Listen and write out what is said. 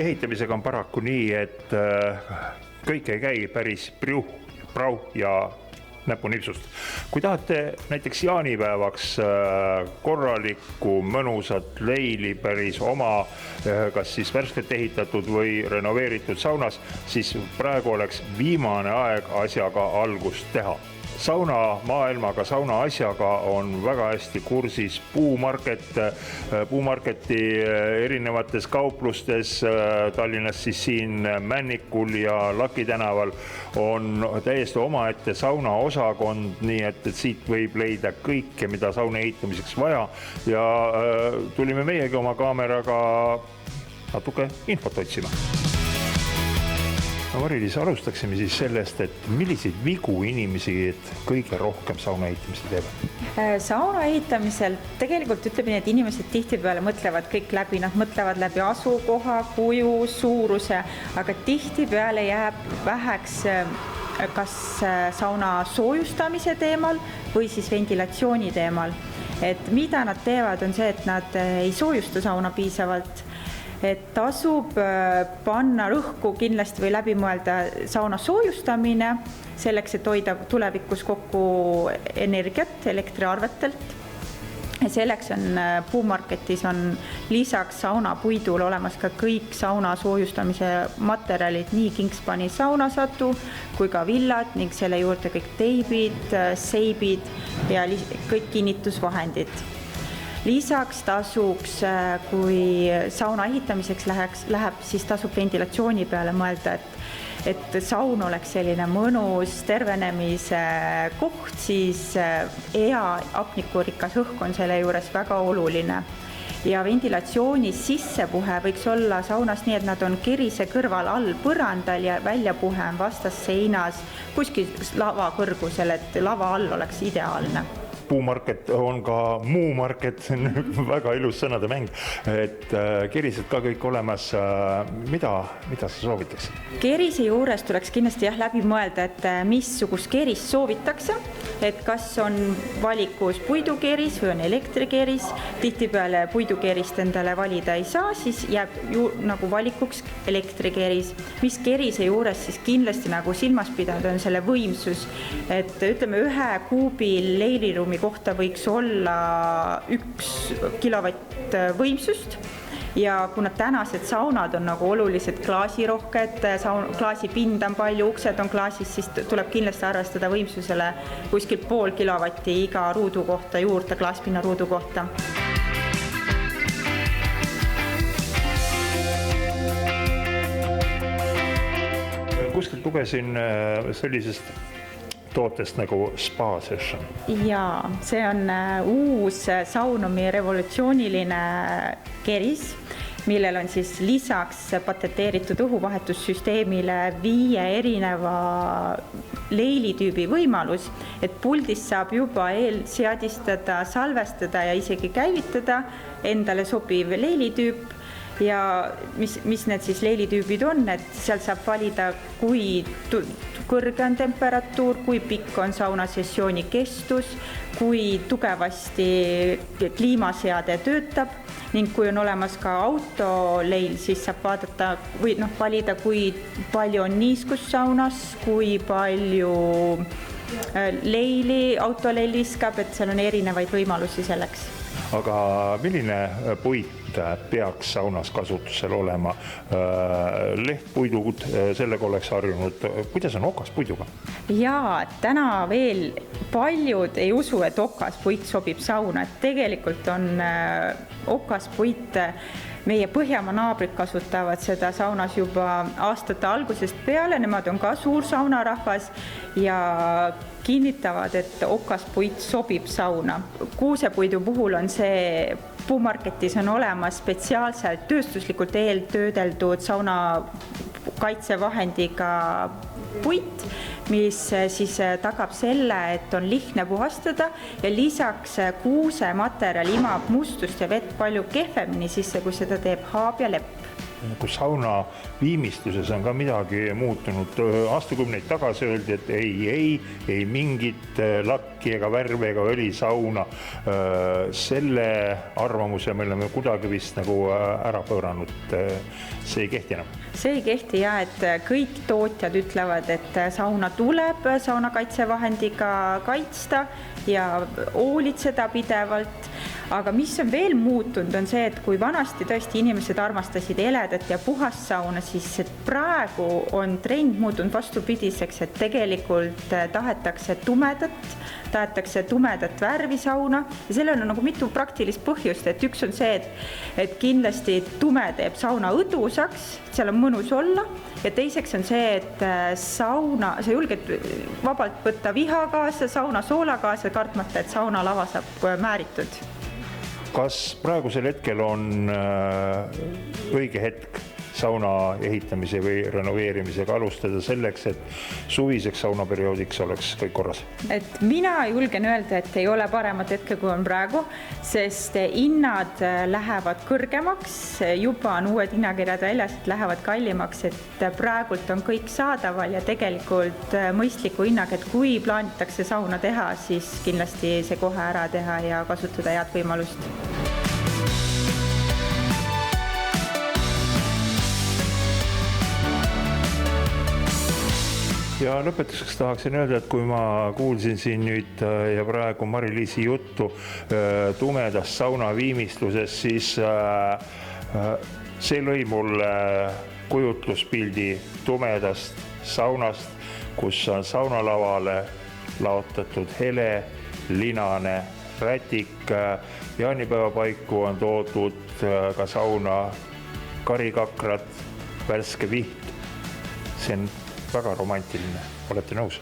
ehitamisega on paraku nii, et kõik ei käi päris prau ja näpunipsust. Kui tahate näiteks jaanipäevaks korralikku mõnusat leili päris oma, kas siis värskelt ehitatud või renoveeritud saunas, siis praegu oleks viimane aeg asjaga algust teha. Sauna maailmaga, sauna asjaga on väga hästi kursis Puumarketi erinevates kauplustes, Tallinnas siis siin Männikul ja Laki tänaval on täiesti omaette sauna osakond, nii et siit võib leida kõike, mida sauna ehitamiseks vaja ja tulime meiegi oma kaameraga natuke infot otsima. No Mari-Liis, alustaksime siis sellest, et milliseid vigu inimesi kõige rohkem sauna ehitamisel teevad? Sauna ehitamisel tegelikult ütleb nii, et inimesed tihtipeale mõtlevad kõik läbi, nad mõtlevad läbi asukoha, kuju, suuruse, aga tihtipeale jääb väheks kas sauna soojustamise teemal või siis ventilatsiooni teemal. Et mida nad teevad on see, et nad ei soojusta sauna piisavalt, et tasub panna rõhku kindlasti või läbi mõelda sauna soojustamine selleks, et hoida tulevikus kokku energiat elektriarvetelt. Selleks on Puumarketis on lisaks saunapuidul olemas ka kõik sauna soojustamise materjalid, nii Kingspani saunasatu kui ka villad ning selle juurde kõik teibid, seibid ja kõik kinnitusvahendid. Lisaks tasuks, kui sauna ehitamiseks läheb, siis tasub ventilatsiooni peale mõelda, et saun oleks selline mõnus tervenemise koht, siis hea hapnikurikas õhk on selle juures väga oluline. Ja ventilatsiooni sissepuhe võiks olla saunas nii, et nad on kerise kõrval all põrandal ja väljapuhe on vastas seinas kuskil lava kõrgusel, et lava all oleks ideaalne. Puumarket on ka Muumarket, väga ilus sõnade mäng, et kerised ka kõik olemas. Mida sa soovitaksid? Kerise juures tuleks kindlasti läbi mõelda, et missugust kerist soovitakse, et kas on valikus puidukeris või on elektrikeris. Tihtipeale puidukerist endale valida ei saa, siis jääb nagu valikuks elektrikeris. Mis kerise juures siis kindlasti nagu silmas pidada on selle võimsus, et ütleme 1 kuubi leiliruumi kohta võiks olla 1 kilovatt võimsust ja kuna tänased saunad on nagu olulised klaasirohked, klaasipind on palju, uksed on klaasis, siis tuleb kindlasti arvestada võimsusele kuskil 0,5 kilovatti iga ruudu kohta juurde, klaaspinna ruudu kohta. Kuskilt lugesin sellisest tootest nagu Spa Session. Jaa, see on uus saunumi revolutsiooniline keris, millel on siis lisaks patenteeritud õhuvahetussüsteemile 5 erineva leilitüübi võimalus, et puldis saab juba eelseadistada, salvestada ja isegi käivitada endale sobiv leilitüüp. Ja mis need siis leilitüübid on, et seal saab valida, kui kõrge on temperatuur, kui pikk on saunasessiooni kestus, kui tugevasti kliimaseade töötab ning kui on olemas ka autoleil, siis saab vaadata või valida, kui palju on niiskus saunas, kui palju leili autoleil viskab, et seal on erinevaid võimalusi selleks. Aga milline puit peaks saunas kasutusel olema? Lehtpuidud, sellega oleks harjunud. Kuidas on okaspuiduga? Jaa, täna veel paljud ei usu, et okaspuit sobib sauna. Et tegelikult on okaspuit, meie Põhjamaa naabrid kasutavad seda saunas juba aastate algusest peale, nemad on ka suur saunarahvas ja kinnitavad, et okaspuit sobib sauna. Kuusepuidu puhul on see, Puumarketis on olemas spetsiaalselt tööstuslikult eeltöödeldud sauna kaitsevahendiga puit, mis siis tagab selle, et on lihtne puhastada ja lisaks kuusematerjal imab mustust ja vett palju kehvemini sisse, kui seda teeb haab ja lepp. nagu sauna viimistluses on ka midagi muutunud. Aastakümneid tagasi öeldi, et ei mingit lakki ega värve ega õlisauna. Selle arvamuse me oleme kuidagi vist nagu ära pööranud. See ei kehti enam. See ei kehti ja, et kõik tootjad ütlevad, et sauna tuleb saunakaitsevahendiga kaitsta ja hoolitseda pidevalt. Aga mis on veel muutunud, on see, et kui vanasti tõesti inimesed armastasid heledat ja puhast sauna, siis praegu on trend muutunud vastupidiseks, et tegelikult tahetakse tumedat värvi sauna ja sellel on nagu mitu praktilist põhjust, et üks on see, et kindlasti tume teeb sauna õdusaks, seal on mõnus olla ja teiseks on see, et sauna, sa julged vabalt võtta viha kaasa, sauna soola kaasa, kartmata, et saunalava saab määritud. Kas praegusel hetkel on õige hetk sauna ehitamise või renoveerimisega alustada selleks, et suviseks saunaperioodiks oleks kõik korras? Et mina julgen öelda, et ei ole paremat hetke, kui on praegu, sest hinnad lähevad kõrgemaks, juba on uued hinnakirjad väljas, et lähevad kallimaks, et praegult on kõik saadaval ja tegelikult mõistliku hinnaga, et kui plaanitakse sauna teha, siis kindlasti see kohe ära teha ja kasutada head võimalust. Ja lõpetuseks tahaksin öelda, et kui ma kuulsin siin nüüd ja praegu Mari-Liisi juttu tumedast sauna viimistlusest, siis see lõi mulle kujutluspildi tumedast saunast, kus on saunalavale laotatud hele, linane rätik. Jaanipäeva paiku on toodud ka sauna karikakrad, värske viht. See on väga romantiline, olete nõus?